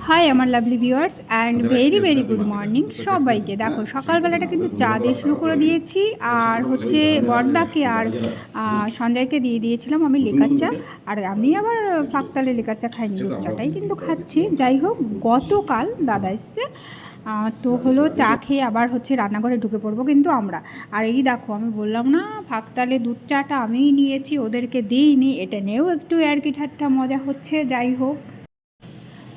High আমার lovely viewers and very very good morning সবাইকে। দেখো সকালবেলাটা কিন্তু চা দিয়ে শুরু করে দিয়েছি, আর হচ্ছে বড়দাকে আর সঞ্জয়কে দিয়ে দিয়েছিলাম আমি লেকার চা, আর আমি আবার ফাঁকতালে লেকার চা খাইনি, দুধ চাটাই কিন্তু খাচ্ছি। যাই হোক, গতকাল দাদা এসছে, তো হলো চা খেয়ে আবার হচ্ছে রান্নাঘরে ঢুকে পড়বো কিন্তু আমরা। আর এই দেখো, আমি বললাম না ফাঁকতালে দুধ চাটা আমিই নিয়েছি, ওদেরকে দিইনি, এটা নিয়েও একটু ইয়ার্কি ঠাট্টা মজা হচ্ছে। যাই হোক,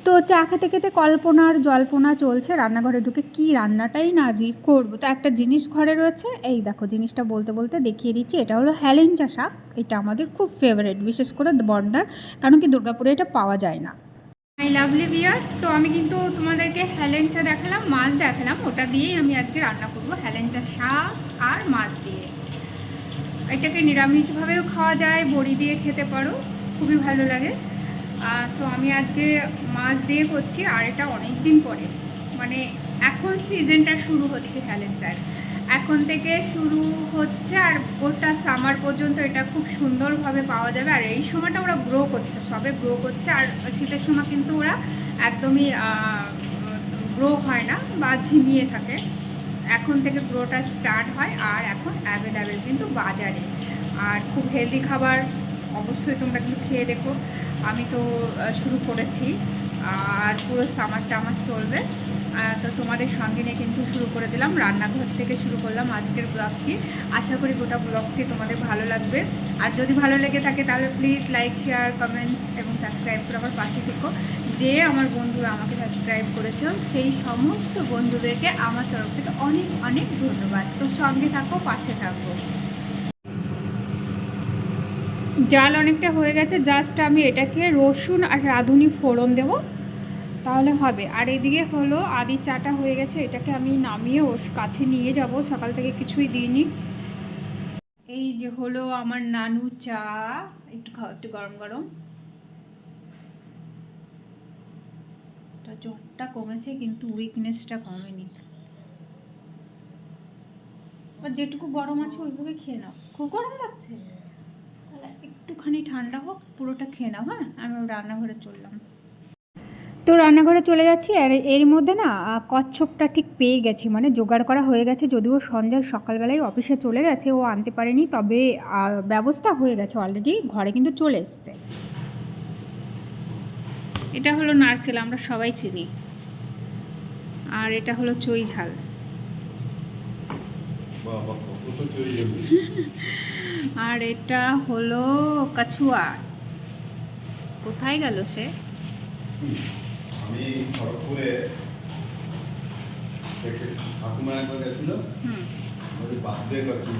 তো চা খেতে খেতে কল্পনার জল্পনা চলছে, রান্নাঘরে ঢুকে কি রান্নাটাই না করবো। তো একটা জিনিস ঘরে রয়েছে, এই দেখো জিনিসটা বলতে বলতে দেখিয়ে দিচ্ছি। এটা হলো হেলেঞ্চা শাক, এটা আমাদের খুব ফেভারিট, বিশেষ করে বর্দার, কারণ কি দুর্গাপুরে এটা পাওয়া যায় না। মাই লাভলি ভিউয়ার্স, তো আমি কিন্তু তোমাদেরকে হেলেঞ্চা দেখালাম, মাছ দেখালাম, ওটা দিয়েই আমি আজকে রান্না করবো, হেলেঞ্চা শাক আর মাছ দিয়ে। এটাকে নিরামিষভাবেও খাওয়া যায়, বড়ি দিয়ে খেতে পারো, খুবই ভালো লাগে। তো আমি আজকে মাছ দিয়ে করছি, আর এটা অনেক দিন পরে, মানে এখন সিজনটা শুরু হচ্ছে হেলেঞ্চার, এখন থেকে শুরু হচ্ছে, আর গোটা সামার পর্যন্ত এটা খুব সুন্দরভাবে পাওয়া যাবে। আর এই সময়টা ওরা গ্রো করছে, সবে গ্রো করছে, আর শীতের সময় কিন্তু ওরা একদমই গ্রো হয় না বা ঝিমিয়ে থাকে, এখন থেকে গ্রোটা স্টার্ট হয়, আর এখন অ্যাভেলেবেল কিন্তু বাজারে। আর খুব হেলদি খাবার, অবশ্যই তোমরা কিন্তু খেয়ে দেখো। আমি তো শুরু করেছি, আর পুরো সামারটা আমার চলবে, তো তোমাদের সঙ্গে নিয়ে কিন্তু শুরু করে দিলাম, রান্নাঘর থেকে শুরু করলাম আজকের ব্লগটি। আশা করি গোটা ব্লগটি তোমাদের ভালো লাগবে, আর যদি ভালো লেগে থাকে তাহলে প্লিজ লাইক, শেয়ার, কমেন্টস এবং সাবস্ক্রাইব করে আমার পাশে থেকো। যে আমার বন্ধুরা আমাকে সাবস্ক্রাইব করেছে সেই সমস্ত বন্ধুদেরকে আমার তরফ থেকে অনেক অনেক ধন্যবাদ। তো সঙ্গে থাকো, পাশে থাকো। জাল অনেকটা হয়ে গেছে, জাস্ট আমি এটাকে রসুন আর রাঁধুনি ফোড়ন দেব, তাহলে হবে। আর এদিকে হলো আদি চাটা হয়ে গেছে, এটাকে আমি নামিয়ে ওর কাছে নিয়ে যাব, সকাল থেকে কিছুই দিইনি। এই যে হলো আমার নানু চা, একটু খাও, একটু গরম গরম। জ্বরটা কমেছে কিন্তু উইকনেসটা কমেনি, যেটুকু গরম আছে ওইভাবে খেয়ে নাও। খুব গরম লাগছে, তাহলে একটুখানি ঠান্ডা হোক, পুরোটা খেয়ে নাও। হ্যাঁ, আমি রান্নাঘরে চললাম। তো রান্নাঘরে চলে যাচ্ছি, আর এর মধ্যে না কচ্ছপটা ঠিক পেয়ে গেছি, মানে জোগাড় করা হয়ে গেছে, যদিও সন্ধ্যায় সকালবেলায় অফিসে চলে গেছে, ও আনতে পারেনি, তবে ব্যবস্থা হয়ে গেছে অলরেডি, ঘরে কিন্তু চলে এসছে। এটা হলো নারকেল, আমরা সবাই চিনি, আর এটা হলো চই ঝাল, আর এটা হলো কাছুয়া। কোথায় গেল সে? আমি খড়গপুরে ঠাকুমা একবার গেছিল, বার্থডে করছি,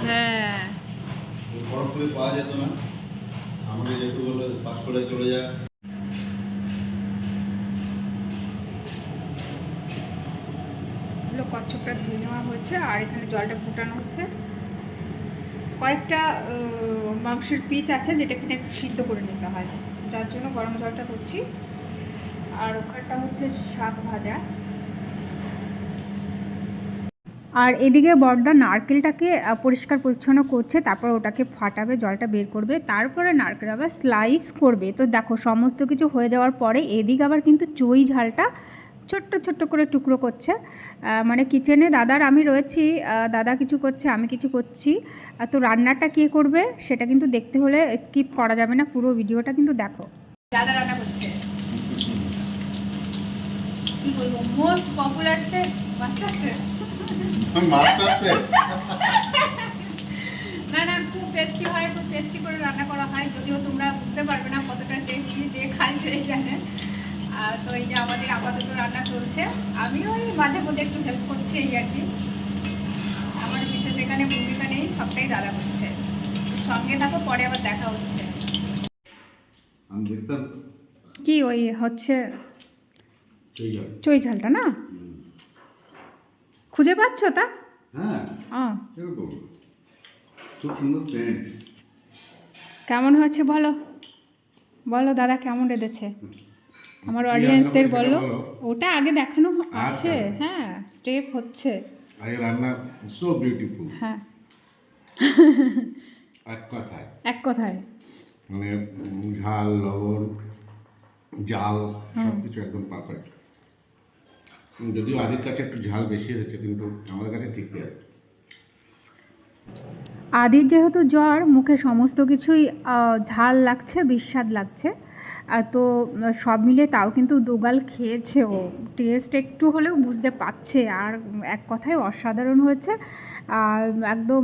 হ্যাঁ, খড়গপুরে পাওয়া যেত না, আমাকে যেটু বললো পাস করে চলে যায়। কচ্ছপটা ধুয়ে নেওয়া হয়েছে, আর এখানে জলটা ফুটানো হচ্ছে। কয়েকটা মাংসের পিচ আছে যেটা কিনা একটু সিদ্ধ করে নিতে হয়, যার জন্য গরম জলটা করছি। আর ওখানটা হচ্ছে শাক ভাজা। আর এদিকে বড়দা নারকেলটাকে পরিষ্কার পরিচ্ছন্ন করছে, তারপর ওটাকে ফাটাবে, জলটা বের করবে, তারপরে নারকেল আবার স্লাইস করবে। তো দেখো সমস্ত কিছু হয়ে যাওয়ার পরে এদিকে আবার কিন্তু চই ঝালটা ছোট্ট ছোট্ট করে টুকরো করছে, মানে কিচেনে দাদার আমি রয়েছি, দাদা কিছু করছে, আমি কিছু করছি। তো রান্নাটা কে করবে সেটা কিন্তু দেখতে হলে স্কিপ করা যাবে না, পুরো ভিডিওটা কিন্তু দেখো। দাদা রান্না করছে, কি বলবো, most popular chef, master chef. না না, খুব টেস্টি হয়, খুব টেস্টি করে রান্না করা হয়, যদিও তোমরা বুঝতে পারবে না কতটা টেস্টি, যে খায় সেই জানে। তো এই যে আমাদের আপাতত রান্না চলছে, আমি ওই মাঝে মধ্যে একটু হেল্প করছি, এই আর কি। আমার বিশেষ এখানে ভূমিকা নেই, সবটাই দাদা করছে। সঙ্গে থাকো, পরে আবার দেখা হচ্ছে। কি ওই হচ্ছে চই ঝালটা না খুঁজে পাচ্ছ তা? হ্যাঁ, খুব সুন্দর সেন্ট। কেমন হয়েছে বলো, বলো দাদা কেমন রেঁধেছে, আমার অডিয়েন্সদের বলো। ওটা আগে দেখানো আছে, হ্যাঁ, স্টেপ হচ্ছে, আগে রান্না সো বিউটিফুল। হ্যাঁ, এক কথায়, এক কথায় মানে ঝাল লবণ জাল সব কিছু একদম পারফেক্ট। যদিও আদির কাছে একটু ঝাল বেশি হয়েছে, কিন্তু আমাদের কাছে ঠিকই আছে। আদির যেহেতু জ্বর, মুখে সমস্ত কিছুই ঝাল লাগছে, বিস্বাদ লাগছে। তো সব মিলে তাও কিন্তু দুগাল খেয়েছে ও। টেস্ট একটু হলেও বুঝতে পারছে, আর এক কথায় অসাধারণ হয়েছে। আর একদম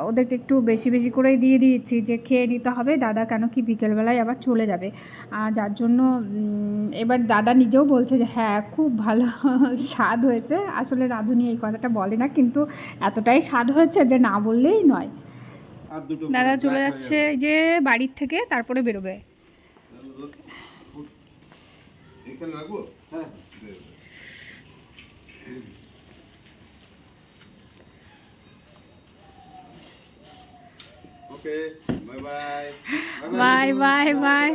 ওদেরকে একটু বেশি বেশি করেই দিয়ে দিয়েছি যে খেয়ে নিতে হবে, দাদা কেন কি বিকেলবেলায় আবার চলে যাবে। যার জন্য এবার দাদা নিজেও বলছে যে হ্যাঁ খুব ভালো স্বাদ হয়েছে। আসলে রাঁধুনি এই কথাটা বলে না, কিন্তু এতটাই স্বাদ হয়েছে যে না বললেই নয়। দাদা চলে যাচ্ছে যে বাড়ির থেকে, তারপরে বেরোবে। Bye bye bye.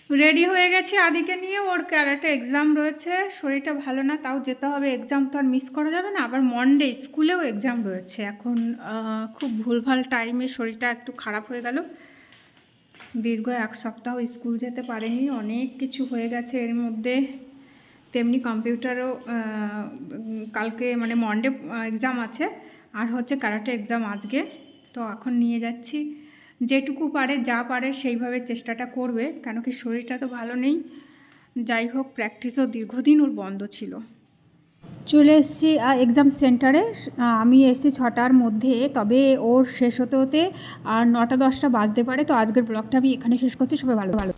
রেডি হয়ে গেছি আদিকে নিয়ে, ওর ক্যারাটে এক্সাম রয়েছে, শরীরটা ভালো না, তাও যেতে হবে। এক্সাম তো আর মিস করা যাবে না। আবার মনডে স্কুলেও এক্সাম রয়েছে। এখন খুব ভুলভাল টাইমে শরীরটা একটু খারাপ হয়ে গেল। দীর্ঘ 1 সপ্তাহ স্কুল যেতে পারেনি, অনেক কিছু হয়ে গেছে এর মধ্যে। তেমনি কম্পিউটারও কালকে মানে মনডে এক্সাম আছে, আর হচ্ছে ক্যারাটে এক্সাম আজকে। তো এখন নিয়ে যাচ্ছি, যেটুকু পারে যা পারে সেইভাবে চেষ্টাটা করবে, কেন কি শরীরটা তো ভালো নেই। যাই হোক, প্র্যাকটিসও দীর্ঘদিন ওর বন্ধ ছিল। চলে এসেছি এক্সাম সেন্টারে। আমি এসেছি 6টার মধ্যে, তবে ওর শেষ হতে হতে আর 9টা 10টা বাজতে পারে। তো আজকের ব্লগটা আমি এখানে শেষ করছি। সবাই ভালো ভালো।